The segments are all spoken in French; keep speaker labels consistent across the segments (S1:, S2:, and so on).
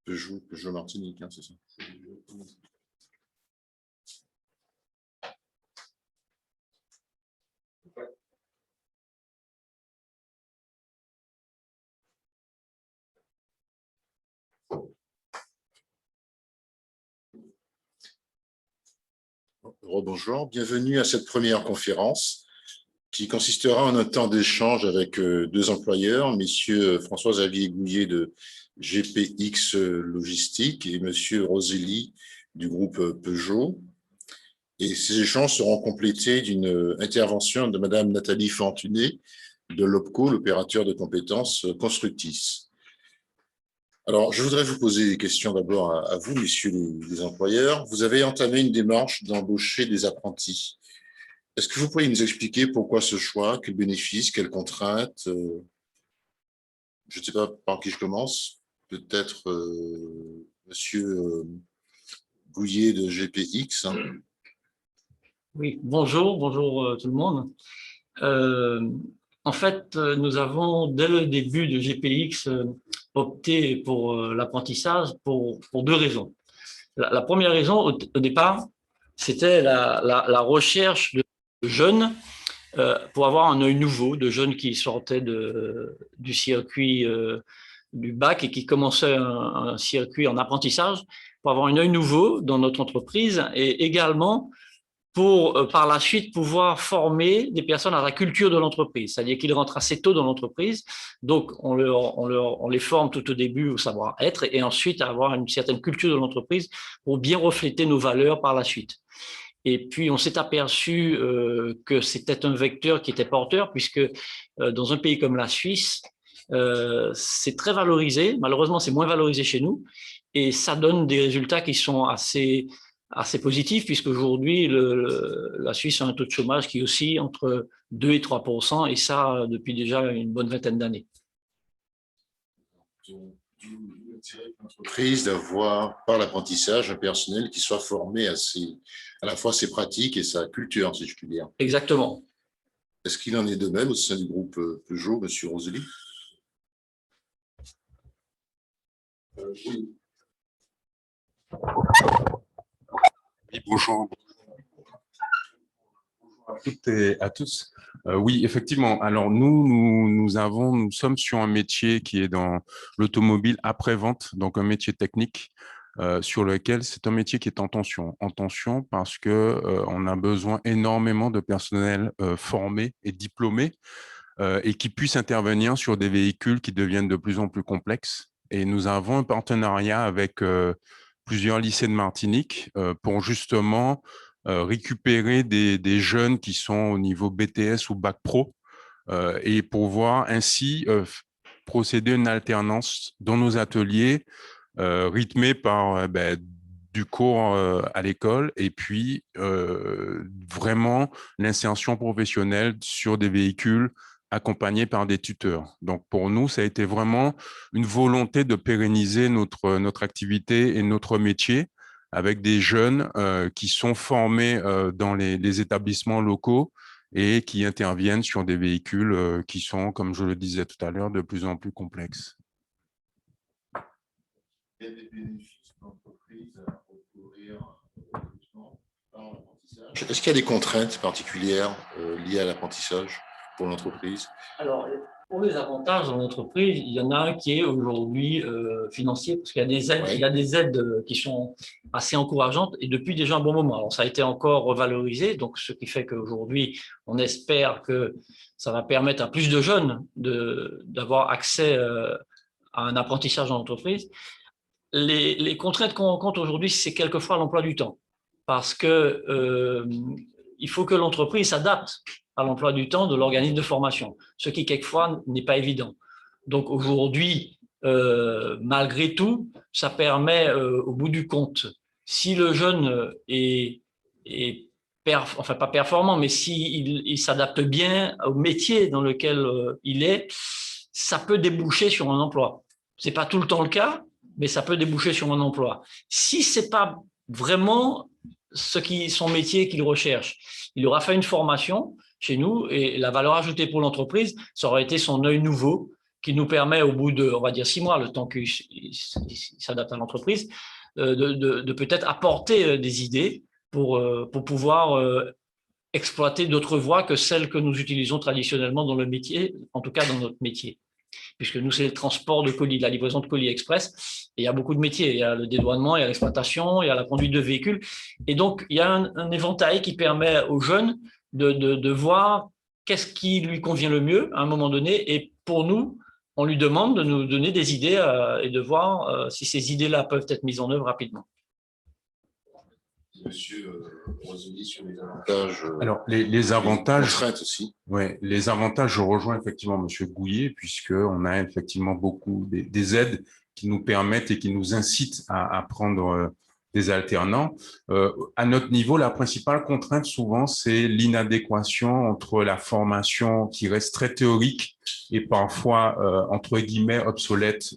S1: Peugeot Martinique, hein, c'est ça. Bonjour, bienvenue à cette première conférence qui consistera en un temps d'échange avec deux employeurs, messieurs François-Xavier Gouillet de GPX Logistique et monsieur Rosélie du groupe Peugeot. Et ces échanges seront complétés d'une intervention de madame Nathalie Fortuné de l'OPCO, l'opérateur de compétences Constructis. Alors, je voudrais vous poser des questions d'abord à vous, messieurs les employeurs. Vous avez entamé une démarche d'embaucher des apprentis. Est-ce que vous pourriez nous expliquer pourquoi ce choix, quels bénéfices, quelles contraintes? Je ne sais pas par qui je commence. Peut-être monsieur Gouillet de GPX.
S2: Oui, bonjour tout le monde. En fait, nous avons, dès le début de GPX, opté pour l'apprentissage pour deux raisons. La première raison, au départ, c'était la recherche de jeunes pour avoir un œil nouveau, de jeunes qui sortaient du circuit du bac et qui commençaient un circuit en apprentissage, pour avoir un œil nouveau dans notre entreprise et également pour, par la suite, pouvoir former des personnes à la culture de l'entreprise. C'est-à-dire qu'ils rentrent assez tôt dans l'entreprise, donc on les forme tout au début au savoir-être et ensuite avoir une certaine culture de l'entreprise pour bien refléter nos valeurs par la suite. Et puis, on s'est aperçu que c'était un vecteur qui était porteur, puisque dans un pays comme la Suisse, c'est très valorisé. Malheureusement, c'est moins valorisé chez nous. Et ça donne des résultats qui sont assez positif, puisqu'aujourd'hui, la Suisse a un taux de chômage qui oscille entre 2 et 3%, et ça depuis déjà une bonne vingtaine d'années.
S1: L'entreprise d'avoir, par l'apprentissage, un personnel qui soit formé à la fois ses pratiques et sa culture, si je puis dire.
S2: Exactement.
S1: Est-ce qu'il en est de même au sein du groupe Peugeot, monsieur Rosélie?
S3: Oui. Oui, bonjour. Bonjour à toutes et à tous. Oui, effectivement. Alors, nous sommes sur un métier qui est dans l'automobile après-vente, donc un métier technique sur lequel c'est un métier qui est en tension. En tension parce que on a besoin énormément de personnel formé et diplômé et qui puisse intervenir sur des véhicules qui deviennent de plus en plus complexes. Et nous avons un partenariat avec plusieurs lycées de Martinique pour justement récupérer des jeunes qui sont au niveau BTS ou Bac Pro et pouvoir ainsi procéder à une alternance dans nos ateliers rythmés par du cours à l'école et puis vraiment l'insertion professionnelle sur des véhicules accompagnés par des tuteurs. Donc, pour nous, ça a été vraiment une volonté de pérenniser notre activité et notre métier avec des jeunes qui sont formés dans les établissements locaux et qui interviennent sur des véhicules qui sont, comme je le disais tout à l'heure, de plus en plus complexes.
S1: Il y a des bénéfices pour l'entreprise à recourir au recrutement par l'apprentissage. Est-ce qu'il y a des contraintes particulières liées à l'apprentissage pour l'entreprise?
S2: Alors, pour les avantages dans l'entreprise, il y en a un qui est aujourd'hui financier, parce qu'il y a des aides, il y a des aides qui sont assez encourageantes et depuis déjà un bon moment. Alors, ça a été encore revalorisé, donc ce qui fait qu'aujourd'hui, on espère que ça va permettre à plus de jeunes d'avoir accès à un apprentissage dans l'entreprise. Les contraintes qu'on rencontre aujourd'hui, c'est quelquefois l'emploi du temps, parce que il faut que l'entreprise s'adapte à l'emploi du temps de l'organisme de formation, ce qui quelquefois n'est pas évident. Donc aujourd'hui, malgré tout, ça permet au bout du compte, si le jeune enfin pas performant, mais s'il s'adapte bien au métier dans lequel il est, ça peut déboucher sur un emploi. C'est pas tout le temps le cas, mais ça peut déboucher sur un emploi. Si c'est pas vraiment son métier qu'il recherche, il aura fait une formation chez nous et la valeur ajoutée pour l'entreprise, ça aurait été son œil nouveau qui nous permet, au bout de, on va dire, 6 mois, le temps qu'il s'adapte à l'entreprise, de peut-être apporter des idées pour pouvoir exploiter d'autres voies que celles que nous utilisons traditionnellement dans le métier, en tout cas dans notre métier. Puisque nous, c'est le transport de colis, la livraison de colis express. Et il y a beaucoup de métiers. Il y a le dédouanement, il y a l'exploitation, il y a la conduite de véhicules. Et donc, il y a un éventail qui permet aux jeunes de voir qu'est-ce qui lui convient le mieux à un moment donné. Et pour nous, on lui demande de nous donner des idées et de voir si ces idées-là peuvent être mises en œuvre rapidement.
S1: Monsieur Rosoli, sur les avantages.
S3: Alors, les avantages.
S1: Les contraintes aussi.
S3: Ouais, les avantages, je rejoins effectivement Monsieur Gouillet, puisqu'on a effectivement beaucoup des aides qui nous permettent et qui nous incitent à prendre des alternants. À notre niveau, la principale contrainte souvent, c'est l'inadéquation entre la formation qui reste très théorique et parfois, entre guillemets, obsolète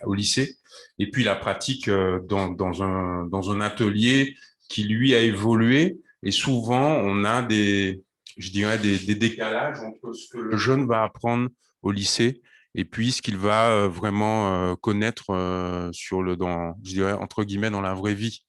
S3: au lycée, et puis la pratique dans un atelier qui, lui, a évolué. Et souvent, on a des décalages entre ce que le jeune va apprendre au lycée et puis ce qu'il va vraiment connaître je dirais, entre guillemets, dans la vraie vie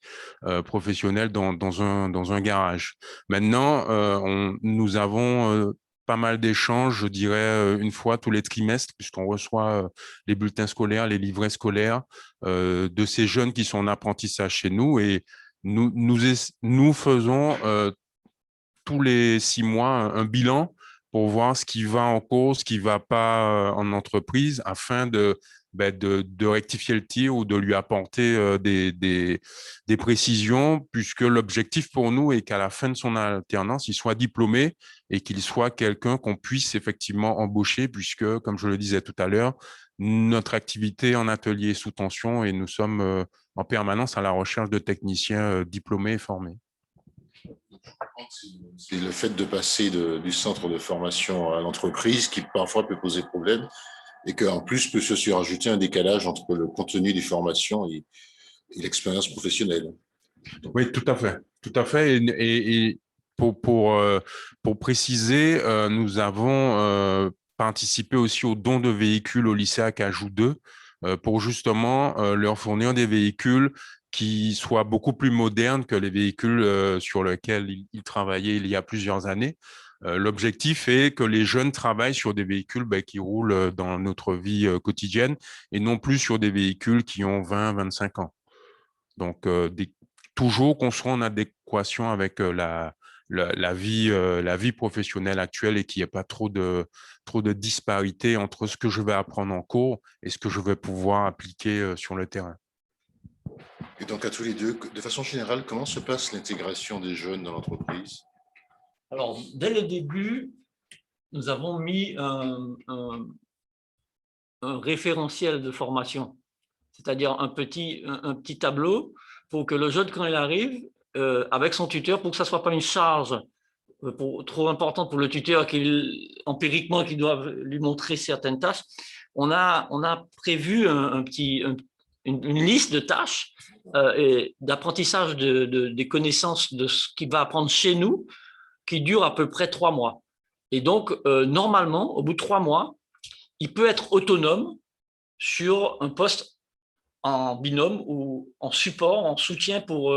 S3: professionnelle dans un garage. Maintenant, nous avons pas mal d'échanges, je dirais, une fois tous les trimestres, puisqu'on reçoit les bulletins scolaires, les livrets scolaires de ces jeunes qui sont en apprentissage chez nous, et nous faisons tous les 6 mois un bilan pour voir ce qui va en cours, ce qui ne va pas en entreprise, afin de rectifier le tir ou de lui apporter des précisions, puisque l'objectif pour nous est qu'à la fin de son alternance, il soit diplômé et qu'il soit quelqu'un qu'on puisse effectivement embaucher, puisque, comme je le disais tout à l'heure, notre activité en atelier est sous tension et nous sommes en permanence à la recherche de techniciens diplômés et formés.
S1: C'est le fait de passer du centre de formation à l'entreprise qui parfois peut poser problème, et qu'en plus peut se surajouter un décalage entre le contenu des formations et l'expérience professionnelle.
S3: Oui, tout à fait. Tout à fait. Et pour préciser, nous avons participé aussi au don de véhicules au lycée Acajou 2 pour justement leur fournir des véhicules qui soient beaucoup plus modernes que les véhicules sur lesquels ils travaillaient il y a plusieurs années. L'objectif est que les jeunes travaillent sur des véhicules qui roulent dans notre vie quotidienne et non plus sur des véhicules qui ont 20-25 ans. Donc, toujours qu'on soit en adéquation avec la vie professionnelle actuelle et qu'il n'y ait pas trop de disparité entre ce que je vais apprendre en cours et ce que je vais pouvoir appliquer sur le terrain.
S1: Et donc, à tous les deux, de façon générale, comment se passe l'intégration des jeunes dans l'entreprise?
S2: Alors, dès le début, nous avons mis un référentiel de formation, c'est-à-dire un petit tableau pour que le jeune, quand il arrive, avec son tuteur, pour que ça ne soit pas une charge trop importante pour le tuteur, empiriquement, qui doit lui montrer certaines tâches. On a prévu une liste de tâches et d'apprentissage des connaissances de ce qu'il va apprendre chez nous, qui dure à peu près 3 mois. Et donc, normalement, au bout de 3 mois, il peut être autonome sur un poste en binôme ou en support, en soutien pour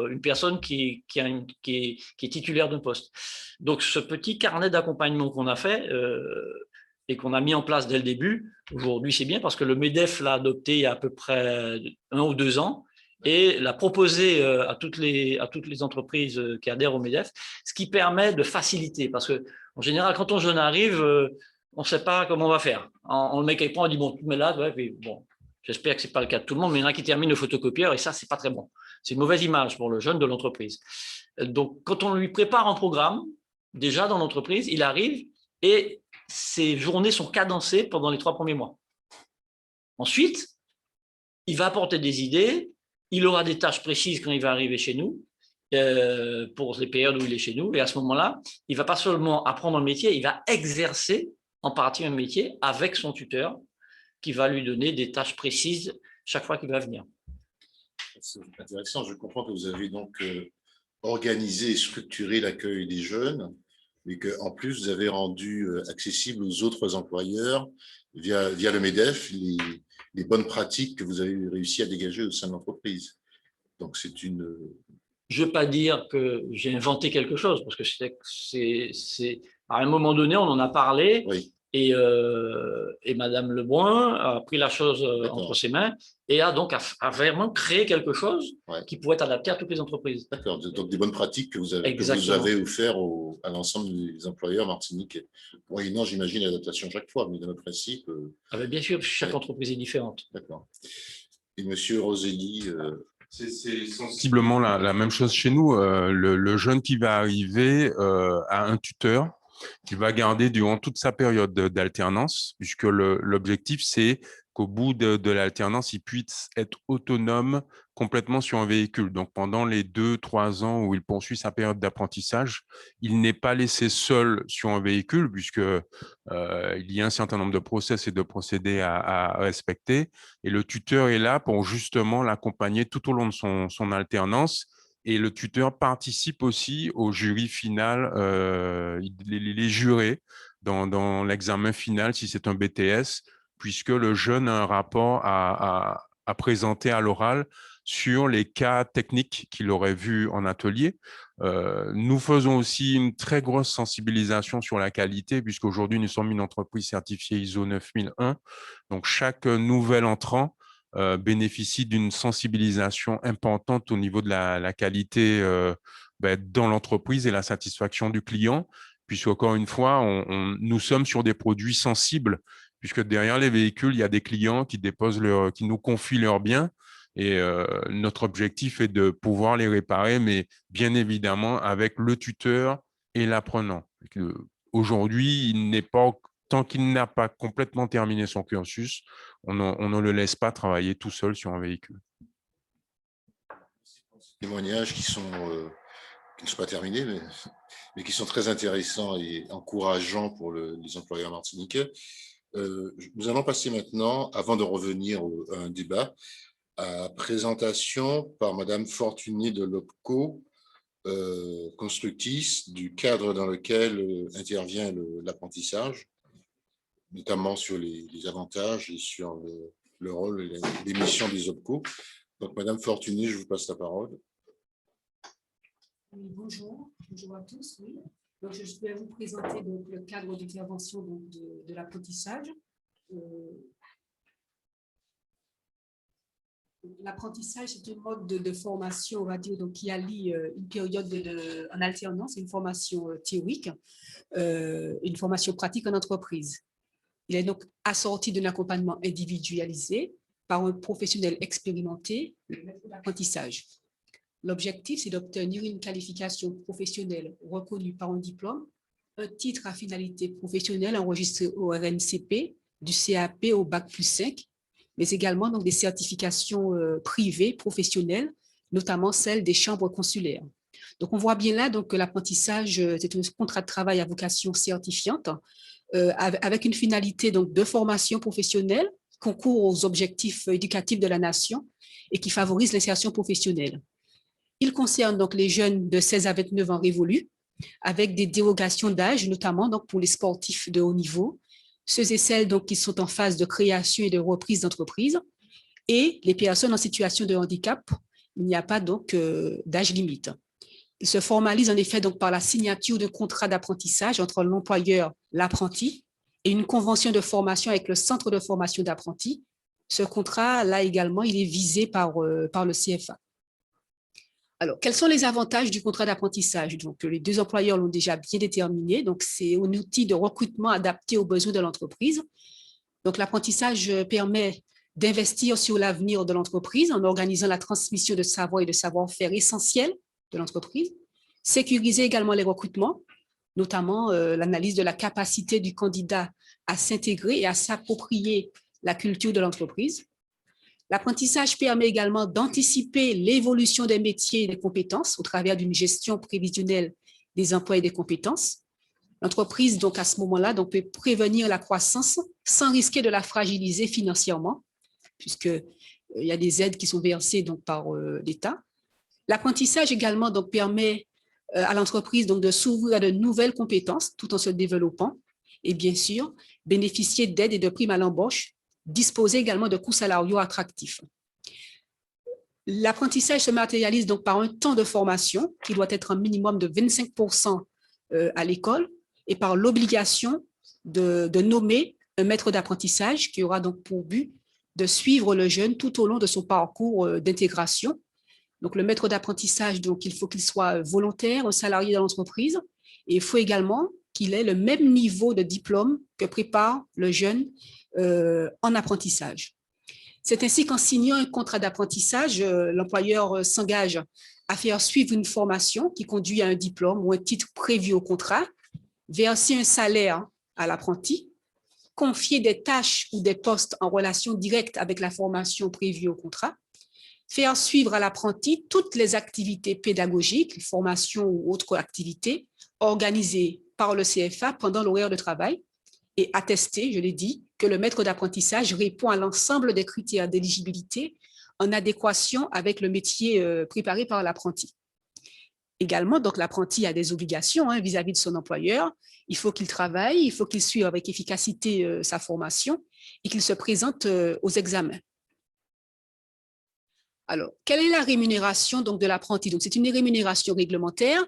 S2: une personne qui est titulaire d'un poste. Donc, ce petit carnet d'accompagnement qu'on a fait et qu'on a mis en place dès le début, aujourd'hui, c'est bien parce que le MEDEF l'a adopté il y a à peu près 1 ou 2 ans et l'a proposé à toutes les entreprises qui adhèrent au MEDEF, ce qui permet de faciliter. Parce qu'en général, quand un jeune arrive, on ne sait pas comment on va faire. On le met quelque part, on dit, bon, tu mets là, ouais, puis bon. J'espère que ce n'est pas le cas de tout le monde, mais il y en a qui terminent le photocopieur et ça, ce n'est pas très bon. C'est une mauvaise image pour le jeune de l'entreprise. Donc, quand on lui prépare un programme, déjà dans l'entreprise, il arrive et ses journées sont cadencées pendant les 3 premiers mois. Ensuite, il va apporter des idées, il aura des tâches précises quand il va arriver chez nous, pour les périodes où il est chez nous, et à ce moment-là, il ne va pas seulement apprendre un métier, il va exercer en partie un métier avec son tuteur, qui va lui donner des tâches précises chaque fois qu'il va venir.
S1: C'est intéressant. Je comprends que vous avez donc organisé et structuré l'accueil des jeunes mais qu'en plus, vous avez rendu accessible aux autres employeurs via le MEDEF les bonnes pratiques que vous avez réussi à dégager au sein de l'entreprise. Donc, c'est une…
S2: Je ne veux pas dire que j'ai inventé quelque chose, parce que à un moment donné, on en a parlé,
S1: Oui,
S2: et Madame Lebrun a pris la chose entre ses mains et a donc a vraiment créé quelque chose qui pourrait être adapté à toutes les entreprises.
S1: D'accord, donc des bonnes pratiques que vous avez offert à l'ensemble des employeurs martiniquais. Moyennant, j'imagine, l'adaptation chaque fois, mais dans le principe…
S2: Ah bien sûr, chaque entreprise est différente.
S1: D'accord. Et Monsieur Roselli…
S3: C'est sensiblement la même chose chez nous. Le jeune qui va arriver a un tuteur qui va garder durant toute sa période d'alternance, puisque l'objectif, c'est qu'au bout de l'alternance, il puisse être autonome complètement sur un véhicule. Donc, pendant les 2-3 ans où il poursuit sa période d'apprentissage, il n'est pas laissé seul sur un véhicule, puisque il y a un certain nombre de process et de procédés à respecter. Et le tuteur est là pour justement l'accompagner tout au long de son alternance. Et le tuteur participe aussi au jury final, les jurés dans l'examen final, si c'est un BTS, puisque le jeune a un rapport à présenter à l'oral sur les cas techniques qu'il aurait vus en atelier. Nous faisons aussi une très grosse sensibilisation sur la qualité, puisqu'aujourd'hui, nous sommes une entreprise certifiée ISO 9001. Donc, chaque nouvel entrant bénéficie d'une sensibilisation importante au niveau de la qualité dans l'entreprise et la satisfaction du client, puisque encore une fois, nous sommes sur des produits sensibles, puisque derrière les véhicules, il y a des clients qui nous confient leurs biens, et notre objectif est de pouvoir les réparer, mais bien évidemment avec le tuteur et l'apprenant. Aujourd'hui, tant qu'il n'a pas complètement terminé son cursus, on ne le laisse pas travailler tout seul sur un véhicule.
S1: Témoignages qui ne sont pas terminés, mais qui sont très intéressants et encourageants pour les employeurs martiniquais. Nous allons passer maintenant, avant de revenir à un débat, à la présentation par Madame Fortuné de l'OPCO, Constructis, du cadre dans lequel intervient l'apprentissage, notamment sur les avantages et sur le rôle et les missions des OPCO. Donc, Madame Fortuné, je vous passe la parole.
S4: Oui, bonjour à tous. Oui. Donc, je vais vous présenter donc, le cadre d'intervention de l'apprentissage. L'apprentissage, c'est un mode de formation, on va dire, donc, qui allie une période en alternance, une formation théorique, une formation pratique en entreprise. Il est donc assorti d'un accompagnement individualisé par un professionnel expérimenté, le maître d'apprentissage. L'objectif, c'est d'obtenir une qualification professionnelle reconnue par un diplôme, un titre à finalité professionnelle enregistré au RNCP, du CAP au Bac+5, mais également donc, des certifications privées, professionnelles, notamment celles des chambres consulaires. Donc, on voit bien là donc, que l'apprentissage, c'est un contrat de travail à vocation certifiante, avec une finalité donc, de formation professionnelle, qui concourt aux objectifs éducatifs de la nation et qui favorise l'insertion professionnelle. Il concerne donc les jeunes de 16 à 29 ans révolus, avec des dérogations d'âge, notamment donc, pour les sportifs de haut niveau, ceux et celles donc, qui sont en phase de création et de reprise d'entreprise, et les personnes en situation de handicap. Il n'y a pas donc d'âge limite. Il se formalise en effet donc, par la signature de contrat d'apprentissage entre l'employeur, l'apprenti, et une convention de formation avec le centre de formation d'apprentis. Ce contrat, là également, il est visé par le CFA. Alors, quels sont les avantages du contrat d'apprentissage? Donc, les deux employeurs l'ont déjà bien déterminé. Donc, c'est un outil de recrutement adapté aux besoins de l'entreprise. Donc, l'apprentissage permet d'investir sur l'avenir de l'entreprise en organisant la transmission de savoir et de savoir-faire essentiels de l'entreprise, sécuriser également les recrutements, notamment l'analyse de la capacité du candidat à s'intégrer et à s'approprier la culture de l'entreprise. L'apprentissage permet également d'anticiper l'évolution des métiers et des compétences au travers d'une gestion prévisionnelle des emplois et des compétences. L'entreprise, donc, à ce moment-là, donc, peut prévenir la croissance sans risquer de la fragiliser financièrement, puisqu'il y a des aides qui sont versées donc, par l'État. L'apprentissage également donc, permet à l'entreprise donc de s'ouvrir à de nouvelles compétences tout en se développant et bien sûr bénéficier d'aides et de primes à l'embauche, disposer également de coûts salariaux attractifs. L'apprentissage se matérialise donc par un temps de formation qui doit être un minimum de 25% à l'école et par l'obligation de nommer un maître d'apprentissage qui aura donc pour but de suivre le jeune tout au long de son parcours d'intégration. Donc, le maître d'apprentissage, donc, il faut qu'il soit volontaire, un salarié de l'entreprise, et il faut également qu'il ait le même niveau de diplôme que prépare le jeune en apprentissage. C'est ainsi qu'en signant un contrat d'apprentissage, l'employeur s'engage à faire suivre une formation qui conduit à un diplôme ou un titre prévu au contrat, verser un salaire à l'apprenti, confier des tâches ou des postes en relation directe avec la formation prévue au contrat, faire suivre à l'apprenti toutes les activités pédagogiques, formations ou autres activités organisées par le CFA pendant l'horaire de travail et attester, je l'ai dit, que le maître d'apprentissage répond à l'ensemble des critères d'éligibilité en adéquation avec le métier préparé par l'apprenti. Également, donc l'apprenti a des obligations vis-à-vis de son employeur. Il faut qu'il travaille, il faut qu'il suive avec efficacité sa formation et qu'il se présente aux examens. Alors, quelle est la rémunération donc, de l'apprenti? Donc, c'est une rémunération réglementaire.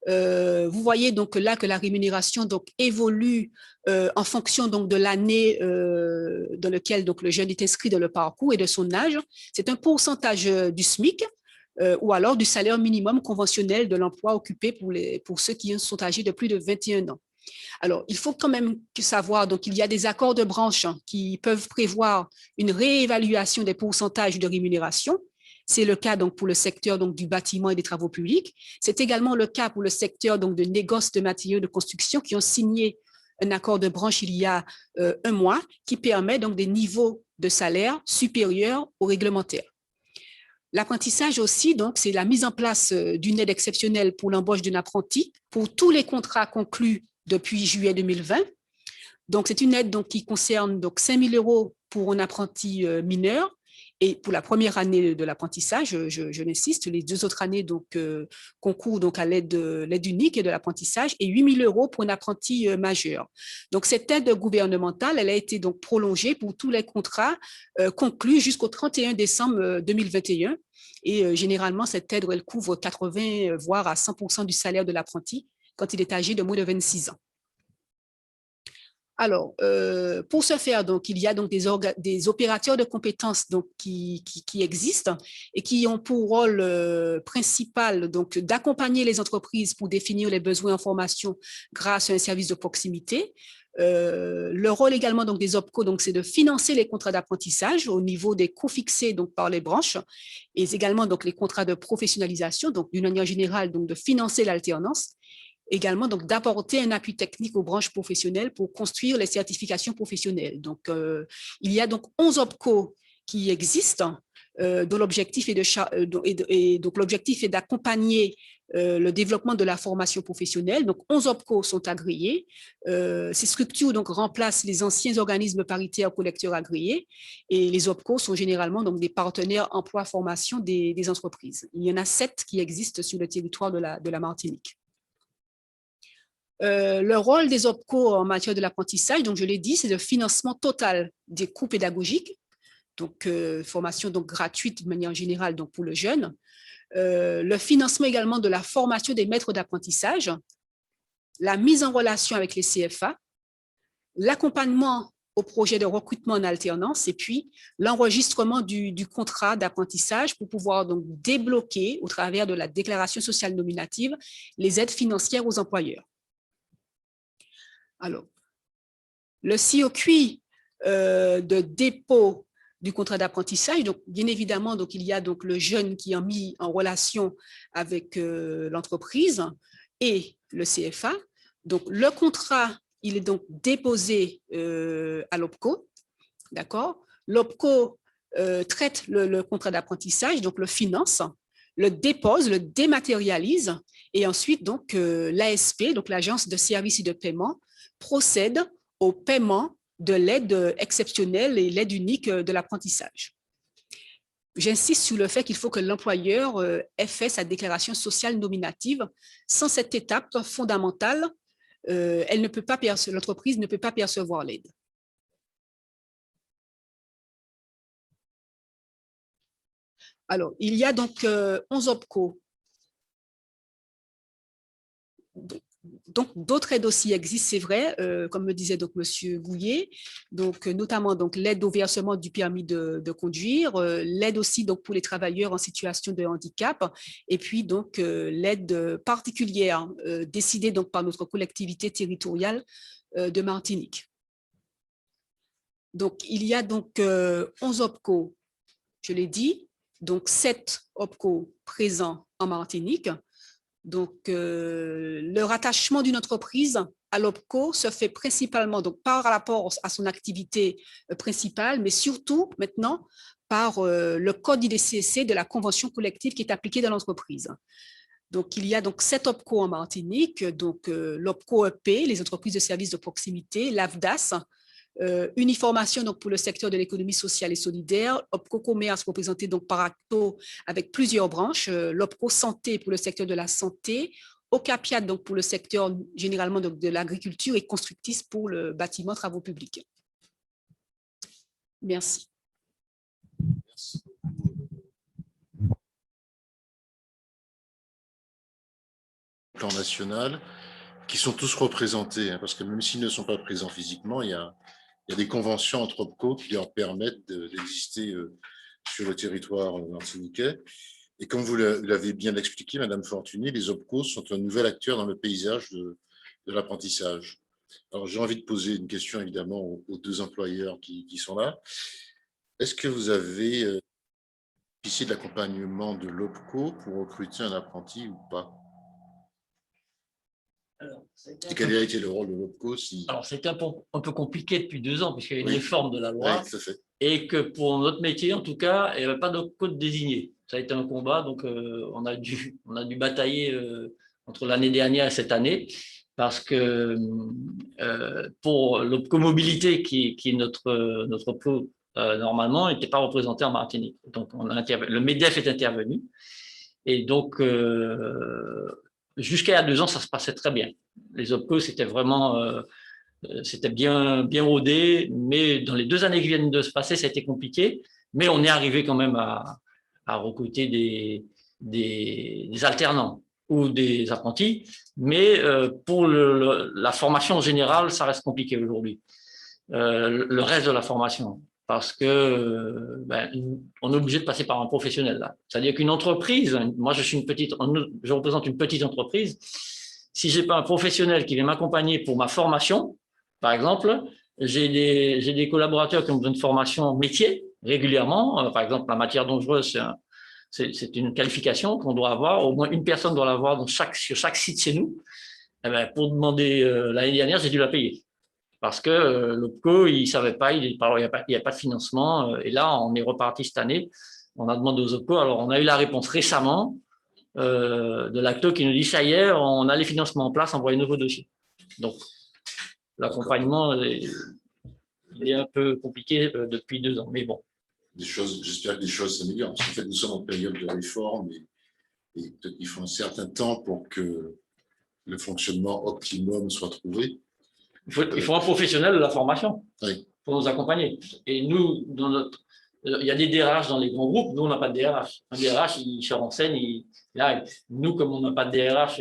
S4: Vous voyez donc là que la rémunération donc, évolue en fonction donc, de l'année dans laquelle donc, le jeune est inscrit dans le parcours et de son âge. C'est un pourcentage du SMIC ou alors du salaire minimum conventionnel de l'emploi occupé pour ceux qui sont âgés de plus de 21 ans. Alors, il faut quand même savoir, donc il y a des accords de branche qui peuvent prévoir une réévaluation des pourcentages de rémunération. C'est le cas donc, pour le secteur donc, du bâtiment et des travaux publics. C'est également le cas pour le secteur donc, de négoce de matériaux de construction qui ont signé un accord de branche il y a un mois qui permet donc des niveaux de salaire supérieurs aux réglementaires. L'apprentissage aussi, donc, c'est la mise en place d'une aide exceptionnelle pour l'embauche d'un apprenti pour tous les contrats conclus depuis juillet 2020. Donc, c'est une aide donc, qui concerne donc, 5 000 € pour un apprenti mineur. Et pour la première année de l'apprentissage, je l'insiste, les 2 autres années donc, concourent donc, à l'aide unique de l'apprentissage et 8 000 € pour un apprenti majeur. Donc, cette aide gouvernementale, elle a été donc prolongée pour tous les contrats conclus jusqu'au 31 décembre 2021. Et généralement, cette aide, elle couvre 80, voire à 100% du salaire de l'apprenti quand il est âgé de moins de 26 ans. Alors, pour ce faire, donc, il y a donc des opérateurs de compétences donc, qui existent et qui ont pour rôle principal donc, d'accompagner les entreprises pour définir les besoins en formation grâce à un service de proximité. Le rôle également donc, des OPCO, c'est de financer les contrats d'apprentissage au niveau des coûts fixés donc, par les branches et également donc, les contrats de professionnalisation, donc d'une manière générale donc, de financer l'alternance. Également, donc, d'apporter un appui technique aux branches professionnelles pour construire les certifications professionnelles. Donc, il y a donc 11 OPCO qui existent, dont l'objectif est d'accompagner le développement de la formation professionnelle. Donc, 11 OPCO sont agréés. Ces structures donc, remplacent les anciens organismes paritaires collecteurs agréés et les OPCO sont généralement donc, des partenaires emploi-formation des entreprises. Il y en a 7 qui existent sur le territoire de la Martinique. Le rôle des OPCO en matière de l'apprentissage, donc je l'ai dit, c'est le financement total des coûts pédagogiques, donc formation donc gratuite de manière générale donc pour le jeune, le financement également de la formation des maîtres d'apprentissage, la mise en relation avec les CFA, l'accompagnement au projet de recrutement en alternance et puis l'enregistrement du contrat d'apprentissage pour pouvoir donc débloquer au travers de la déclaration sociale nominative les aides financières aux employeurs. Alors, le circuit de dépôt du contrat d'apprentissage, donc bien évidemment, donc, il y a donc le jeune qui est mis en relation avec l'entreprise et le CFA. Donc, le contrat, il est donc déposé à l'OPCO, d'accord? L'OPCO traite le contrat d'apprentissage, donc le finance, le dépose, le dématérialise et ensuite, donc, l'ASP, donc l'Agence de services et de paiement, procède au paiement de l'aide exceptionnelle et l'aide unique de l'apprentissage. j'insiste sur le fait qu'il faut que l'employeur ait fait sa déclaration sociale nominative. Sans cette étape fondamentale, l'entreprise ne peut pas percevoir l'aide. Alors, il y a donc 11 OPCO. Donc, d'autres aides aussi existent, c'est vrai, comme me disait donc M. Gouillet, donc, notamment l'aide au versement du permis de conduire, l'aide aussi donc, pour les travailleurs en situation de handicap, et puis donc l'aide particulière décidée donc, par notre collectivité territoriale de Martinique. Donc, il y a donc 11 OPCO, je l'ai dit, donc 7 OPCO présents en Martinique. Donc, le rattachement d'une entreprise à l'OPCO se fait principalement donc, par rapport à son activité principale, mais surtout maintenant par le code IDCC de la convention collective qui est appliquée dans l'entreprise. Donc, il y a donc 7 OPCO en Martinique, donc l'OPCO EP, les entreprises de services de proximité, l'AFDAS, Uniformation donc, pour le secteur de l'économie sociale et solidaire, OPCO Commerce représenté donc, par ACTO avec plusieurs branches, l'OPCO Santé pour le secteur de la santé, OCAPIAT donc, pour le secteur généralement donc, de l'agriculture et Constructis pour le bâtiment travaux publics. Merci.
S1: Merci. Plan national, qui sont tous représentés, hein, parce que même s'ils ne sont pas présents physiquement, il y a des conventions entre OPCO qui leur permettent d'exister sur le territoire martiniquais. Et comme vous l'avez bien expliqué, Madame Fortuny, les OPCO sont un nouvel acteur dans le paysage de l'apprentissage. Alors, j'ai envie de poser une question, évidemment, aux deux employeurs qui sont là. Est-ce que vous avez bénéficié de l'accompagnement de l'OPCO pour recruter un apprenti ou pas? Et quel a été le rôle de l'OPCO
S2: Alors, c'était un peu compliqué depuis 2 ans, puisqu'il y a une
S1: Oui.
S2: réforme de la loi,
S1: Oui, tout à fait.
S2: et que pour notre métier, en tout cas, il n'y avait pas d'OPCO désigné. Ça a été un combat, donc on a dû batailler entre l'année dernière et cette année, parce que pour l'OPCO mobilité, qui est notre OPCO, normalement, n'était pas représenté en Martinique. Donc, le MEDEF est intervenu, et donc, jusqu'à il y a 2 ans, ça se passait très bien. Les OPCO, c'était vraiment c'était bien rodé, mais dans les 2 années qui viennent de se passer, ça a été compliqué, mais on est arrivé quand même à recruter des alternants ou des apprentis, mais pour la formation générale, ça reste compliqué aujourd'hui. Le reste de la formation, parce que on est obligé de passer par un professionnel là. C'est-à-dire qu'une entreprise, moi je représente une petite entreprise, si j'ai pas un professionnel qui vient m'accompagner pour ma formation, par exemple, j'ai des collaborateurs qui ont besoin de formation métier régulièrement. Par exemple, la matière dangereuse, c'est une qualification qu'on doit avoir. Au moins une personne doit l'avoir sur chaque site chez nous. Eh bien, pour demander, l'année dernière, j'ai dû la payer. Parce que l'OPCO, il ne savait pas, il n'y a pas de financement. Et là, on est reparti cette année. On a demandé aux OPCO. Alors, on a eu la réponse récemment de l'ACTO qui nous dit, ça y est, on a les financements en place, envoyez un nouveau dossier. Donc, l'accompagnement est un peu compliqué depuis 2 ans, mais bon.
S1: J'espère que les choses s'améliorent. En fait, nous sommes en période de réforme et il faut un certain temps pour que le fonctionnement optimum soit trouvé.
S2: Il faut un professionnel de la formation pour nous accompagner. Et nous, il y a des DRH dans les grands groupes, nous, on n'a pas de DRH. Un DRH, il se renseigne, nous, comme on n'a pas de DRH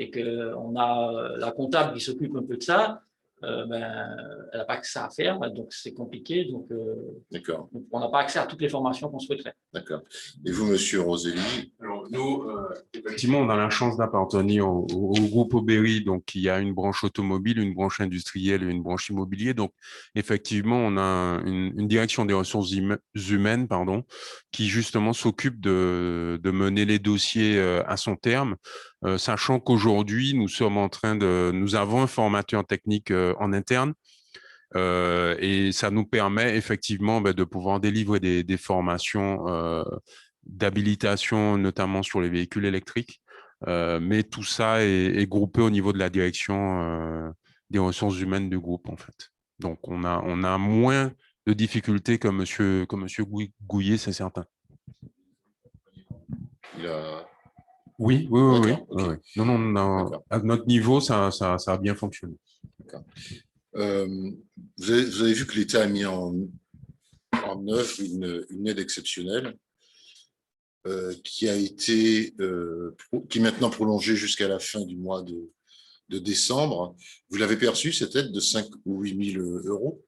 S2: et qu'on a la comptable qui s'occupe un peu de ça, elle n'a pas que ça à faire, donc c'est compliqué. Donc, on n'a pas accès à toutes les formations qu'on souhaiterait.
S1: D'accord. Et vous, Monsieur Roselli?
S3: Alors, nous, effectivement, on a la chance d'appartenir au groupe Aubéry, donc qui a une branche automobile, une branche industrielle et une branche immobilier. Donc, effectivement, on a une direction des ressources humaines, qui justement s'occupe de mener les dossiers à son terme, sachant qu'aujourd'hui, nous avons un formateur technique en interne. Et ça nous permet effectivement de pouvoir délivrer des formations d'habilitation, notamment sur les véhicules électriques. Mais tout ça est groupé au niveau de la direction des ressources humaines du groupe, en fait. Donc, on a moins difficultés comme monsieur Gouillet, c'est certain. Oui.
S1: D'accord, ok.
S3: Oui. Non, à notre niveau, ça a bien fonctionné.
S1: Vous avez vu que l'État a mis en œuvre une aide exceptionnelle qui est maintenant prolongée jusqu'à la fin du mois de décembre. Vous l'avez perçue, cette aide de 5 ou 8 000 euros?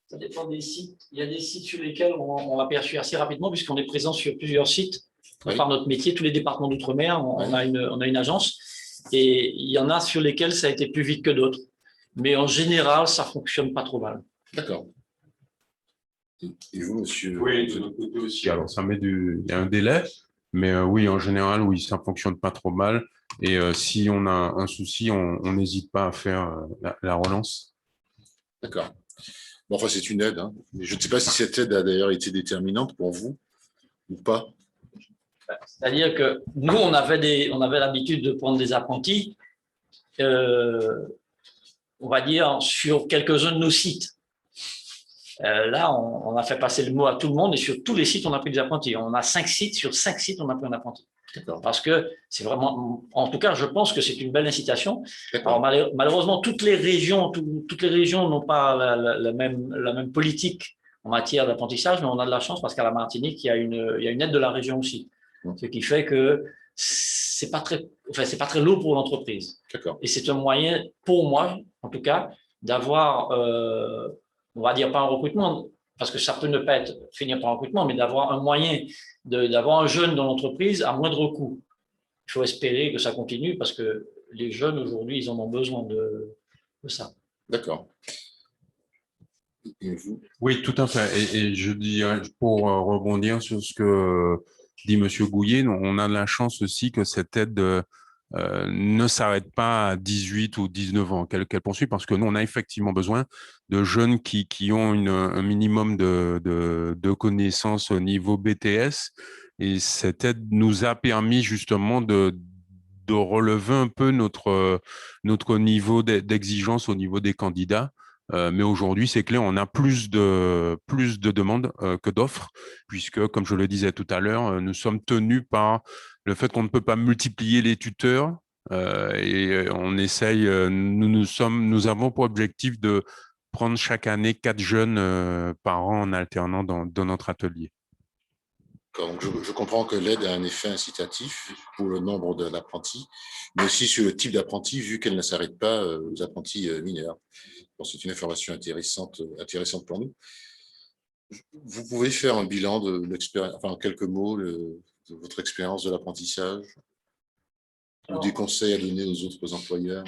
S2: Ça dépend des sites. Il y a des sites sur lesquels on l'a perçu assez rapidement, puisqu'on est présent sur plusieurs sites.
S1: Oui.
S2: Par notre métier, tous les départements d'outre-mer, on a une agence. Et il y en a sur lesquels ça a été plus vite que d'autres. Mais en général, ça ne fonctionne pas trop mal.
S1: D'accord. Et vous, monsieur?
S3: Oui, de notre côté aussi. Alors, il y a un délai, mais oui, en général, oui, ça ne fonctionne pas trop mal. Et si on a un souci, on n'hésite pas à faire la relance.
S1: D'accord. Bon, enfin, c'est une aide, hein. Mais je ne sais pas si cette aide a d'ailleurs été déterminante pour vous ou pas.
S2: C'est-à-dire que nous, on avait l'habitude de prendre des apprentis, on va dire, sur quelques-uns de nos sites. Là, on a fait passer le mot à tout le monde et sur tous les sites, on a pris des apprentis. On a 5 sites, sur 5 sites, on a pris un apprenti. Parce que c'est vraiment, en tout cas, je pense que c'est une belle incitation. Alors, malheureusement, toutes les régions n'ont pas la même politique en matière d'apprentissage, mais on a de la chance parce qu'à la Martinique, il y a une aide de la région aussi. Ce qui fait que c'est pas très lourd pour l'entreprise. Et c'est un moyen, pour moi, en tout cas, d'avoir, on va dire pas un recrutement, parce que ça peut ne pas finir par un recrutement, mais d'avoir un moyen d'avoir un jeune dans l'entreprise à moindre coût. Il faut espérer que ça continue parce que les jeunes aujourd'hui, ils en ont besoin de ça.
S1: D'accord. Et vous?
S3: Oui, tout à fait. Et je dis, pour rebondir sur ce que dit monsieur Gouillet, on a de la chance aussi que cette aide ne s'arrête pas à 18 ou 19 ans, qu'elle poursuit, parce que nous, on a effectivement besoin de jeunes qui ont un minimum de connaissances au niveau BTS. Et cette aide nous a permis justement de relever un peu notre niveau d'exigence au niveau des candidats. Mais aujourd'hui, c'est clair, on a plus de demandes que d'offres, puisque, comme je le disais tout à l'heure, nous sommes tenus par le fait qu'on ne peut pas multiplier les tuteurs. Et on essaye, nous avons pour objectif de prendre chaque année 4 jeunes par an en alternant dans notre atelier.
S1: Donc je comprends que l'aide a un effet incitatif pour le nombre d'apprentis, mais aussi sur le type d'apprentis, vu qu'elle ne s'arrête pas aux apprentis mineurs. Bon, c'est une information intéressante pour nous. Vous pouvez faire un bilan de l'expérience, enfin en quelques mots, de votre expérience de l'apprentissage, ou des conseils à donner aux autres employeurs?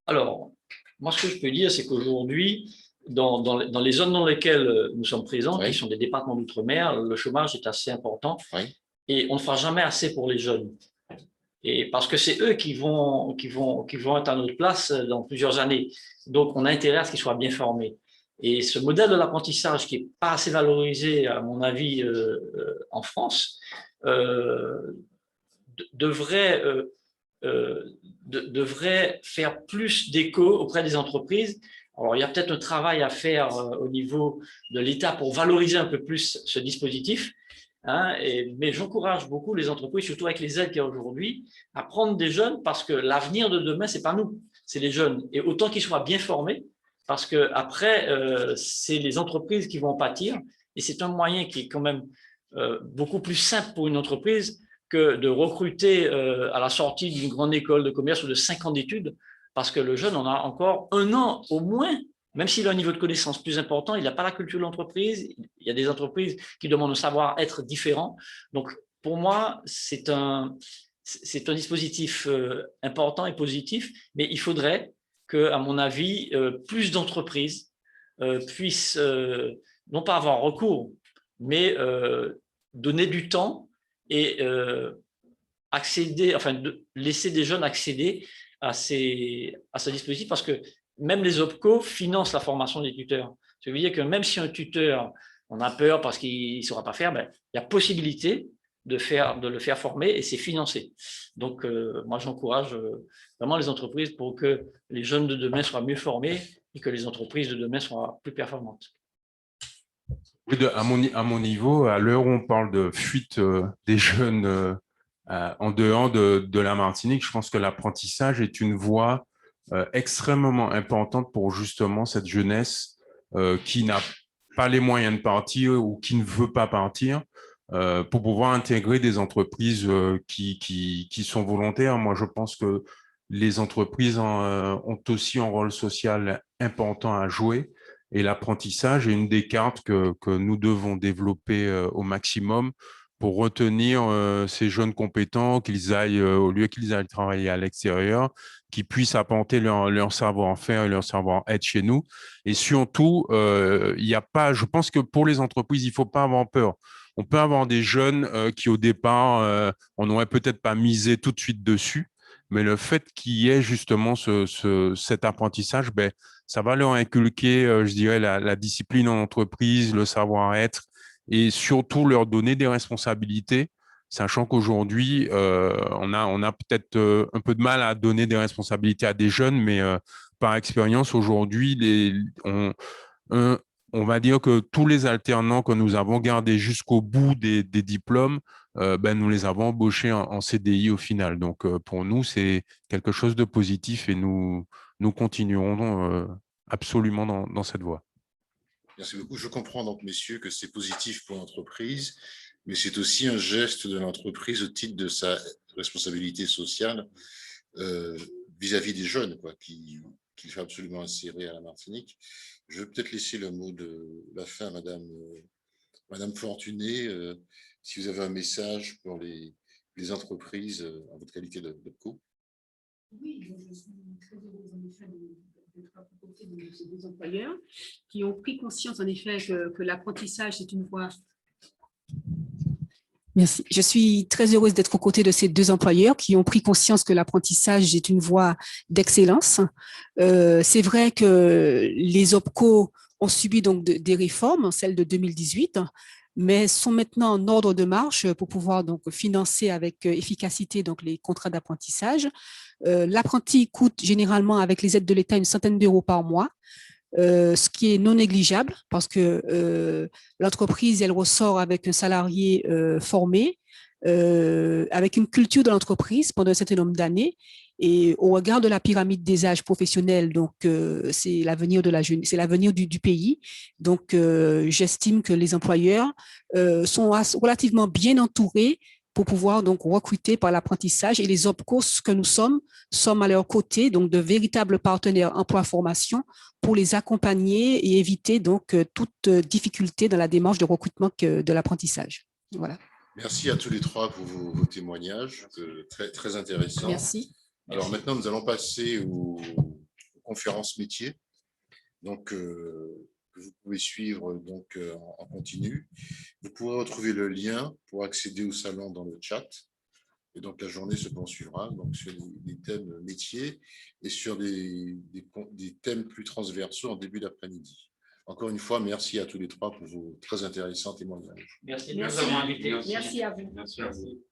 S2: Alors, moi, ce que je peux dire, c'est qu'aujourd'hui, dans les zones dans lesquelles nous sommes présents, qui sont des départements d'outre-mer, le chômage est assez important et on ne fera jamais assez pour les jeunes. Et parce que c'est eux qui vont être à notre place dans plusieurs années. Donc, on a intérêt à ce qu'ils soient bien formés. Et ce modèle de l'apprentissage qui n'est pas assez valorisé, à mon avis, en France, devrait faire plus d'écho auprès des entreprises. Alors, il y a peut-être un travail à faire au niveau de l'État pour valoriser un peu plus ce dispositif. Mais j'encourage beaucoup les entreprises, surtout avec les aides qu'il y a aujourd'hui, à prendre des jeunes parce que l'avenir de demain, ce n'est pas nous, c'est les jeunes. Et autant qu'ils soient bien formés, parce qu'après, c'est les entreprises qui vont en pâtir. Et c'est un moyen qui est quand même beaucoup plus simple pour une entreprise que de recruter à la sortie d'une grande école de commerce ou de 5 ans d'études, parce que le jeune en a encore 1 an au moins. Même s'il a un niveau de connaissance plus important, il n'a pas la culture de l'entreprise. Il y a des entreprises qui demandent un savoir-être différent. Donc, pour moi, c'est un dispositif important et positif, mais il faudrait que, à mon avis, plus d'entreprises puissent non pas avoir recours, mais donner du temps et laisser des jeunes accéder à ce dispositif, parce que même les OPCO financent la formation des tuteurs. Ça veut dire que même si un tuteur, on a peur parce qu'il ne saura pas faire, il y a possibilité de le faire former et c'est financé. Donc, moi, j'encourage vraiment les entreprises pour que les jeunes de demain soient mieux formés et que les entreprises de demain soient plus performantes.
S3: Oui, à mon niveau, à l'heure où on parle de fuite des jeunes en dehors de la Martinique, je pense que l'apprentissage est une voie extrêmement importante pour justement cette jeunesse qui n'a pas les moyens de partir ou qui ne veut pas partir pour pouvoir intégrer des entreprises qui sont volontaires. Moi, je pense que les entreprises ont aussi un rôle social important à jouer. Et l'apprentissage est une des cartes que nous devons développer au maximum pour retenir ces jeunes compétents, qu'ils aillent, au lieu qu'ils aillent travailler à l'extérieur, qu'ils puissent apporter leur savoir-faire et leur savoir-être chez nous. Et surtout, il y a pas, je pense que pour les entreprises, il ne faut pas avoir peur. On peut avoir des jeunes qui, au départ, on n'aurait peut-être pas misé tout de suite dessus, mais le fait qu'il y ait justement cet apprentissage, ben, ça va leur inculquer, je dirais, la discipline en entreprise, le savoir-être et surtout leur donner des responsabilités, sachant qu'aujourd'hui, on a peut-être un peu de mal à donner des responsabilités à des jeunes, mais par expérience, aujourd'hui, on, on va dire que tous les alternants que nous avons gardés jusqu'au bout des diplômes, ben, nous les avons embauchés en CDI au final. Donc, pour nous, c'est quelque chose de positif et nous continuerons absolument dans cette voie.
S1: Merci beaucoup. Je comprends donc, messieurs, que c'est positif pour l'entreprise, mais c'est aussi un geste de l'entreprise au titre de sa responsabilité sociale vis-à-vis des jeunes, quoi, qu'il faut absolument insérer à la Martinique. Je vais peut-être laisser le mot de la fin à Madame Fortuné, si vous avez un message pour les entreprises en votre qualité d'OPCO.
S4: Oui, je suis très heureuse en effet d'être à côté de ces deux employeurs qui ont pris conscience en effet que l'apprentissage c'est une voie. Merci. Je suis très heureuse d'être aux côtés de ces deux employeurs qui ont pris conscience que l'apprentissage est une voie d'excellence. C'est vrai que les OPCO ont subi donc des réformes, celles de 2018, mais sont maintenant en ordre de marche pour pouvoir donc financer avec efficacité donc les contrats d'apprentissage. L'apprenti coûte généralement avec les aides de l'État une centaine d'euros par mois. Ce qui est non négligeable parce que l'entreprise, elle ressort avec un salarié formé, avec une culture de l'entreprise pendant un certain nombre d'années. Et au regard de la pyramide des âges professionnels, donc c'est l'avenir de c'est l'avenir du pays. Donc j'estime que les employeurs sont relativement bien entourés pour pouvoir donc recruter par l'apprentissage et les OPCO que nous sommes à leur côté, donc de véritables partenaires emploi-formation pour les accompagner et éviter donc toute difficulté dans la démarche de recrutement de l'apprentissage. Voilà.
S1: Merci à tous les trois pour vos témoignages, très, très intéressants.
S4: Merci.
S1: Alors maintenant, nous allons passer aux conférences métiers. Donc, que vous pouvez suivre donc, en continu. Vous pourrez retrouver le lien pour accéder au salon dans le chat. Et donc, la journée se poursuivra donc, sur des thèmes métiers et sur des thèmes plus transversaux en début d'après-midi. Encore une fois, merci à tous les trois pour vos très intéressants témoignages.
S2: Merci de nous avoir invités.
S4: Merci à vous.
S3: Merci à vous.